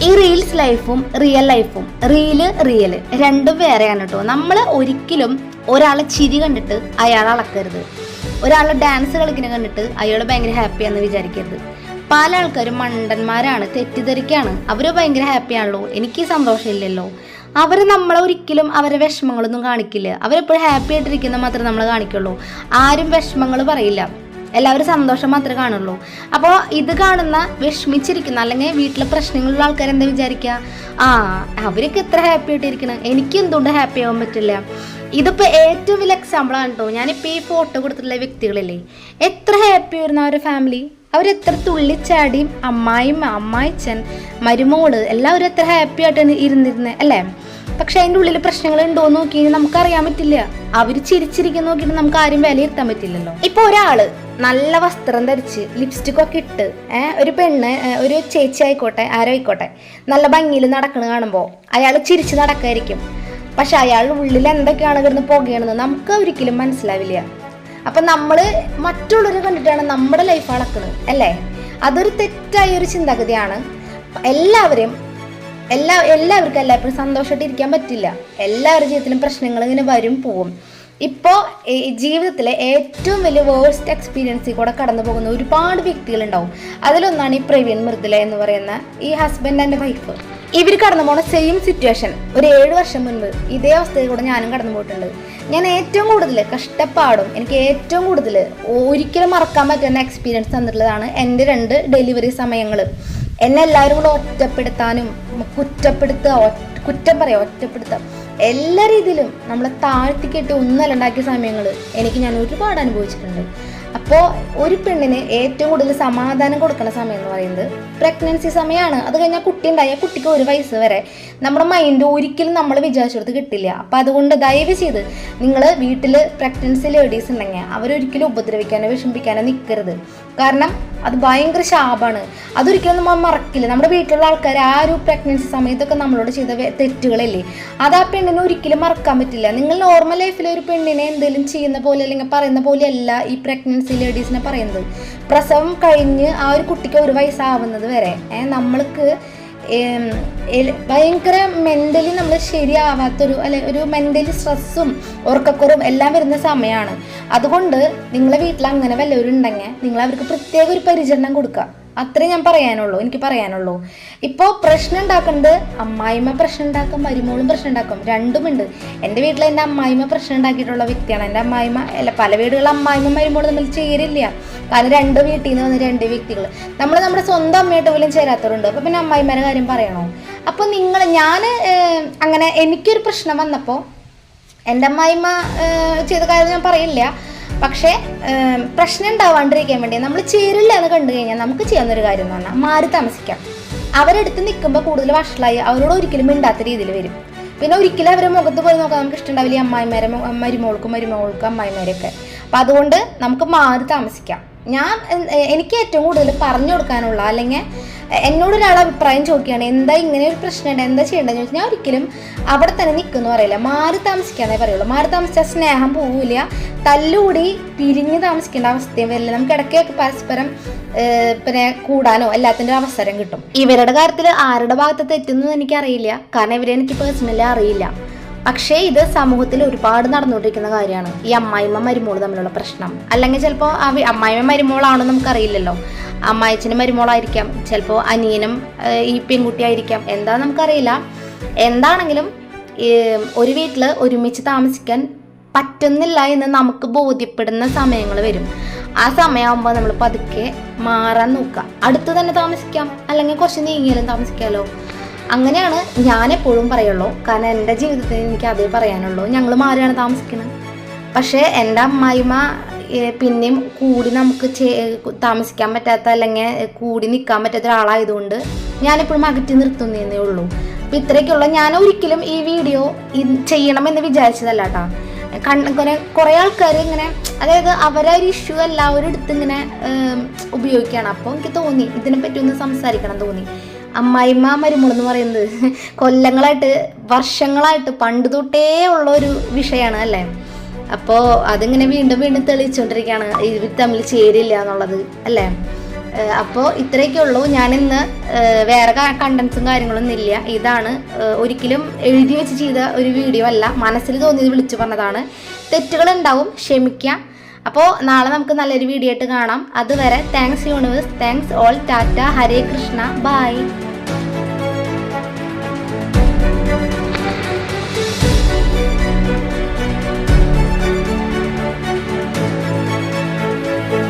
ഈ റീൽസ് ലൈഫും റിയൽ ലൈഫും റിയൽ രണ്ടും വേറെയാണ് കേട്ടോ. നമ്മൾ ഒരിക്കലും ഒരാളെ ചിരി കണ്ടിട്ട് അയാളെ അളക്കരുത്. ഒരാളെ ഡാൻസ് കളിക്കുന്ന കണ്ടിട്ട് അയാൾ ഭയങ്കര ഹാപ്പിയാണെന്ന് വിചാരിക്കരുത്. പല ആൾക്കാരും മണ്ടന്മാരാണ്, തെറ്റിദ്ധരിക്കാണ്. അവർ ഭയങ്കര ഹാപ്പിയാണല്ലോ, എനിക്ക് സന്തോഷമില്ലല്ലോ. അവർ നമ്മളെ ഒരിക്കലും അവരെ വിഷമങ്ങളൊന്നും കാണിക്കില്ല. അവരെപ്പോഴും ഹാപ്പി ആയിട്ടിരിക്കുന്ന മാത്രമേ നമ്മൾ കാണിക്കുള്ളൂ. ആരും വിഷമങ്ങൾ പറയില്ല, എല്ലാവരും സന്തോഷം മാത്രമേ കാണുള്ളൂ. അപ്പോൾ ഇത് കാണുന്ന വിഷമിച്ചിരിക്കുന്ന അല്ലെങ്കിൽ വീട്ടിലെ പ്രശ്നങ്ങളുള്ള ആൾക്കാർ എന്താ വിചാരിക്കുക, അവരൊക്കെ എത്ര ഹാപ്പി ആയിട്ടിരിക്കണം, എനിക്ക് എന്തുകൊണ്ട് ഹാപ്പി ആവാൻ പറ്റില്ല. ഇതിപ്പോൾ ഏറ്റവും വലിയ എക്സാമ്പിളാണ് കേട്ടോ. ഞാനിപ്പോൾ ഈ ഫോട്ടോ കൊടുത്തിട്ടുള്ള വ്യക്തികളില്ലേ, എത്ര ഹാപ്പി ആയിരുന്നു അവരുടെ ഫാമിലി. അവരെത്ര തുള്ളിച്ചാടിയും അമ്മായിച്ചൻ, മരുമോള് എല്ലാവരും എത്ര ഹാപ്പി ആയിട്ട് ഇരുന്നിരുന്നത് അല്ലേ. പക്ഷെ അതിൻ്റെ ഉള്ളിൽ പ്രശ്നങ്ങൾ ഉണ്ടോ എന്ന് നോക്കി നമുക്കറിയാൻ പറ്റില്ല. അവർ ചിരിച്ചിരിക്കുന്ന നോക്കിയിട്ട് നമുക്ക് ആരും വിലയിരുത്താൻ പറ്റില്ലല്ലോ. ഇപ്പൊ ഒരാള് നല്ല വസ്ത്രം ധരിച്ച് ലിപ്സ്റ്റിക് ഒക്കെ ഇട്ട് ഒരു പെണ്ണ്, ഒരു ചേച്ചി ആയിക്കോട്ടെ, ആരോ ആയിക്കോട്ടെ, നല്ല ഭംഗിയിൽ നടക്കണ കാണുമ്പോൾ അയാൾ ചിരിച്ച് നടക്കായിരിക്കും. പക്ഷെ അയാളുടെ ഉള്ളിൽ എന്തൊക്കെയാണ് കിടന്ന് പുകയാണെന്ന് നമുക്ക് ഒരിക്കലും മനസ്സിലാവില്ല. അപ്പൊ നമ്മള് മറ്റുള്ളവരെ കണ്ടിട്ടാണ് നമ്മുടെ ലൈഫ് അളക്കുന്നത് അല്ലേ. അതൊരു തെറ്റായ ഒരു ചിന്താഗതിയാണ്. എല്ലാവർക്കും എല്ലായ്പ്പോഴും സന്തോഷമായിട്ട് ഇരിക്കാൻ പറ്റില്ല. എല്ലാവരുടെ ജീവിതത്തിലും പ്രശ്നങ്ങൾ ഇങ്ങനെ വരും പോവും. ഇപ്പോൾ ജീവിതത്തിലെ ഏറ്റവും വലിയ വേഴ്സ്റ്റ് എക്സ്പീരിയൻസിൽ കൂടെ കടന്നു പോകുന്ന ഒരുപാട് വ്യക്തികളുണ്ടാവും. അതിലൊന്നാണ് ഈ പ്രവീൺ മൃദുല എന്ന് പറയുന്ന ഈ ഹസ്ബൻഡ് ആൻഡ് വൈഫ്. ഇവർ കടന്നു പോകുന്ന സെയിം സിറ്റുവേഷൻ ഒരു 7 വർഷം മുൻപ് ഇതേ അവസ്ഥയിൽ കൂടെ ഞാനും കടന്നു പോയിട്ടുണ്ട്. ഞാൻ ഏറ്റവും കൂടുതൽ കഷ്ടപ്പാടും എനിക്ക് ഏറ്റവും കൂടുതൽ ഒരിക്കലും മറക്കാൻ പറ്റുന്ന എക്സ്പീരിയൻസ് തന്നിട്ടുള്ളതാണ് എൻ്റെ 2 ഡെലിവറി സമയങ്ങൾ. എന്നെ എല്ലാവരും കൂടെ ഒറ്റപ്പെടുത്താനും ഒറ്റപ്പെടുത്തുക എല്ലാ രീതിയിലും നമ്മളെ താഴ്ത്തിക്കെട്ടി ഒന്നല്ലുണ്ടാക്കിയ സമയങ്ങൾ ഞാൻ ഒരുപാട് അനുഭവിച്ചിട്ടുണ്ട്. അപ്പോൾ ഒരു പെണ്ണിന് ഏറ്റവും കൂടുതൽ സമാധാനം കൊടുക്കുന്ന സമയം എന്ന് പറയുന്നത് പ്രഗ്നൻസി സമയമാണ്. അത് കഴിഞ്ഞാൽ കുട്ടി ഉണ്ടായാൽ കുട്ടിക്ക് 1 വയസ്സ് വരെ നമ്മുടെ മൈൻഡ് ഒരിക്കലും നമ്മൾ വിചാരിച്ചെടുത്ത് കിട്ടില്ല. അപ്പോൾ അതുകൊണ്ട് ദയവ് ചെയ്ത് നിങ്ങൾ വീട്ടിൽ പ്രഗ്നൻസി ലേഡീസ് ഉണ്ടെങ്കിൽ അവരൊരിക്കലും ഉപദ്രവിക്കാനോ വിഷമിപ്പിക്കാനോ നിൽക്കരുത്. കാരണം അത് ഭയങ്കര ശാപമാണ്. അതൊരിക്കലും നമ്മൾ മറക്കില്ല. നമ്മുടെ വീട്ടിലുള്ള ആൾക്കാർ ആ ഒരു പ്രഗ്നൻസി സമയത്തൊക്കെ നമ്മളോട് ചെയ്ത തെറ്റുകളല്ലേ, അത് ആ പെണ്ണിനെ ഒരിക്കലും മറക്കാൻ പറ്റില്ല. നിങ്ങൾ നോർമൽ ലൈഫിൽ ഒരു പെണ്ണിനെ എന്തെങ്കിലും ചെയ്യുന്ന പോലെ അല്ലെങ്കിൽ പറയുന്ന പോലെയല്ല ഈ പ്രഗ്നൻസി ലേഡീസിനെ പറയുന്നത്. പ്രസവം കഴിഞ്ഞ് ആ ഒരു കുട്ടിക്ക് 1 വയസ്സാവുന്നത് വരെ നമ്മൾക്ക് ഭയങ്കര മെൻ്റലി നമ്മൾ ശരിയാവാത്തൊരു ഒരു മെൻ്റലി സ്ട്രെസ്സും ഉറക്കക്കുറവും എല്ലാം വരുന്ന സമയമാണ്. അതുകൊണ്ട് നിങ്ങളെ വീട്ടിൽ അങ്ങനെ വല്ലവരും ഉണ്ടെങ്കിൽ നിങ്ങൾ അവർക്ക് പ്രത്യേക ഒരു പരിചരണം കൊടുക്കുക. അത്രേ എനിക്ക് പറയാനുള്ളൂ. ഇപ്പോൾ പ്രശ്നം ഉണ്ടാക്കുന്നത് അമ്മായിമ്മ പ്രശ്നം ഉണ്ടാക്കും, മരുമോളും പ്രശ്നം ഉണ്ടാക്കും, രണ്ടുമുണ്ട്. എൻ്റെ വീട്ടിൽ എൻ്റെ അമ്മായിമ്മ പ്രശ്നം ഉണ്ടാക്കിയിട്ടുള്ള വ്യക്തിയാണ്. എൻ്റെ അമ്മായിമ്മ പല വീടുകളിൽ അമ്മായിമ്മ മരുമോളും തമ്മിൽ ചേരില്ല. കാരണം 2 വീട്ടിൽ നിന്ന് വന്ന 2 വ്യക്തികൾ. നമ്മുടെ സ്വന്തം അമ്മയായിട്ട് പോലും ചേരാത്തവരുണ്ട്. അപ്പോൾ പിന്നെ അമ്മായിമ്മയുടെ കാര്യം പറയണോ? അപ്പോൾ ഞാൻ അങ്ങനെ എനിക്കൊരു പ്രശ്നം വന്നപ്പോൾ എൻ്റെ അമ്മായിമ്മ ചെയ്ത കാര്യം ഞാൻ പറയില്ല. പക്ഷേ പ്രശ്നം ഉണ്ടാവാണ്ടിരിക്കാൻ വേണ്ടി നമ്മൾ ചേരില്ല എന്ന് കണ്ടു കഴിഞ്ഞാൽ നമുക്ക് ചെയ്യുന്നൊരു കാര്യം എന്ന് പറഞ്ഞാൽ മാറി താമസിക്കാം. അവരെടുത്ത് നിൽക്കുമ്പോൾ കൂടുതൽ വഷളായി അവരോട് ഒരിക്കലും മിണ്ടാത്ത രീതിയിൽ വരും. പിന്നെ ഒരിക്കലും അവരെ മുഖത്ത് പോയി നോക്കാൻ നമുക്ക് ഇഷ്ടമുണ്ടാവില്ല, അമ്മായിമാരെ മരുമോൾക്കും അമ്മായിമാരെയൊക്കെ. അപ്പം അതുകൊണ്ട് നമുക്ക് മാറി താമസിക്കാം. എനിക്ക് ഏറ്റവും കൂടുതൽ പറഞ്ഞു കൊടുക്കാനുള്ള അല്ലെങ്കിൽ എന്നോട് ഒരാൾ അഭിപ്രായം ചോദിക്കുകയാണ്, എന്താ ഇങ്ങനെ ഒരു പ്രശ്നമുണ്ട്, എന്താ ചെയ്യേണ്ടതെന്ന് ചോദിച്ചാൽ ഞാൻ ഒരിക്കലും അവിടെ തന്നെ നിൽക്കുമെന്ന് പറയില്ല, മാറി താമസിക്കാന്നേ പറയുള്ളൂ. മാറി താമസിച്ചാൽ സ്നേഹം പോവില്ല, തല്ലുകൂടി പിരിഞ്ഞ് താമസിക്കേണ്ട അവസ്ഥയും വരില്ല. നമുക്ക് ഇടയ്ക്കൊക്കെ പരസ്പരം പിന്നെ കൂടാനോ എല്ലാത്തിൻ്റെ അവസരം കിട്ടും. ഇവരുടെ കാര്യത്തിൽ ആരുടെ ഭാഗത്ത് തെറ്റുന്നതെന്ന് എനിക്കറിയില്ല, കാരണം ഇവരെ എനിക്ക് പേഴ്സണലി അറിയില്ല. പക്ഷേ ഇത് സമൂഹത്തിൽ ഒരുപാട് നടന്നുകൊണ്ടിരിക്കുന്ന കാര്യമാണ്, ഈ അമ്മായിമ്മ മരുമോള് തമ്മിലുള്ള പ്രശ്നം. അല്ലെങ്കിൽ ചിലപ്പോൾ അമ്മായിമ്മ മരുമോളാണോ നമുക്കറിയില്ലല്ലോ, അമ്മായിച്ചനും മരുമോളായിരിക്കാം, ചിലപ്പോൾ അനിയനും ഈ പെൺകുട്ടിയായിരിക്കാം, എന്താ നമുക്കറിയില്ല. എന്താണെങ്കിലും ഒരു വീട്ടിൽ ഒരുമിച്ച് താമസിക്കാൻ പറ്റുന്നില്ല എന്ന് നമുക്ക് ബോധ്യപ്പെടുന്ന സമയങ്ങൾ വരും. ആ സമയമാകുമ്പോൾ നമ്മൾ പതുക്കെ മാറാൻ നോക്കുക. അടുത്ത് തന്നെ താമസിക്കാം, അല്ലെങ്കിൽ കുറച്ച് നീങ്ങിയാലും താമസിക്കാമല്ലോ. അങ്ങനെയാണ് ഞാനെപ്പോഴും പറയുള്ളൂ. കാരണം എൻ്റെ ജീവിതത്തിൽ എനിക്ക് അതേ പറയാനുള്ളൂ. ഞങ്ങൾ മാറിയാണ് താമസിക്കുന്നത്. പക്ഷേ എൻ്റെ അമ്മായിമ്മ പിന്നെയും കൂടി നമുക്ക് താമസിക്കാൻ പറ്റാത്ത അല്ലെങ്കിൽ കൂടി നിൽക്കാൻ പറ്റാത്ത ഒരാളായതുകൊണ്ട് ഞാനെപ്പോഴും അകറ്റി നിർത്തുന്നതേ ഉള്ളൂ. അപ്പം ഇത്രയൊക്കെയുള്ള ഞാൻ ഒരിക്കലും ഈ വീഡിയോ ചെയ്യണമെന്ന് വിചാരിച്ചതല്ല കേട്ടോ. കുറേ ആൾക്കാർ ഇങ്ങനെ, അതായത് അവരെ ഒരു ഇഷ്യൂ എല്ലാവരും എടുത്ത് ഇങ്ങനെ ഉപയോഗിക്കുകയാണ്. അപ്പോൾ എനിക്ക് തോന്നി ഇതിനെപ്പറ്റി ഒന്ന് സംസാരിക്കണം തോന്നി. അമ്മായിമ്മ മരുമോളെന്ന് പറയുന്നത് കൊല്ലങ്ങളായിട്ട് വർഷങ്ങളായിട്ട് പണ്ട് തൊട്ടേ ഉള്ള ഒരു വിഷയമാണ് അല്ലേ. അപ്പോൾ അതിങ്ങനെ വീണ്ടും വീണ്ടും തെളിയിച്ചുകൊണ്ടിരിക്കുകയാണ് ഇവർ തമ്മിൽ ചേരില്ല എന്നുള്ളത് അല്ലേ. അപ്പോൾ ഇത്രയൊക്കെ ഉള്ളൂ. ഞാനിന്ന് വേറെ കണ്ടൻസും കാര്യങ്ങളൊന്നും ഇല്ല. ഇതാണ് ഒരിക്കലും എഴുതി വെച്ച് ചെയ്ത ഒരു വീഡിയോ അല്ല, മനസ്സിൽ തോന്നിയത് വിളിച്ചു പറഞ്ഞതാണ്. തെറ്റുകളുണ്ടാവും, ക്ഷമിക്കാം. അപ്പോൾ നാളെ നമുക്ക് നല്ലൊരു വീഡിയോ ആയിട്ട് കാണാം. അതുവരെ thanks universe, thanks all, tata, Hare Krishna, by.